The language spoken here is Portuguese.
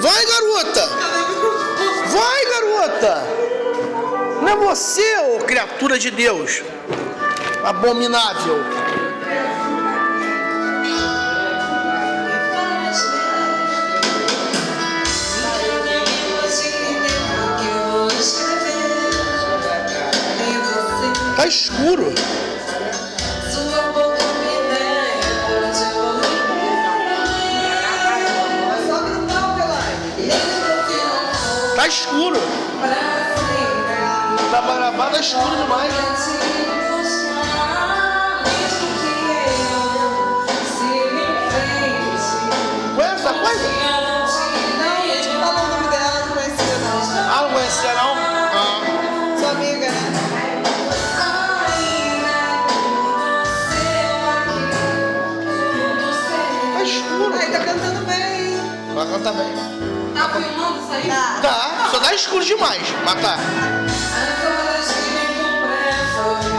Vai, garota! Vai, garota! Não é você, ô criatura de Deus! Abominável! Tá escuro. Tá escuro. Da Marabá tá escuro demais. Ué, essa coisa? Não, eu te falo o nome dela, não conhecia não. Ah, não conhecia não? Ah. Sua amiga, né? Tá escuro. Ai, tá cantando bem. Vai cantar bem. Tá filmando isso aí? Tá. Tá, só tá escuro demais, mas tá. As horas que vem com pressa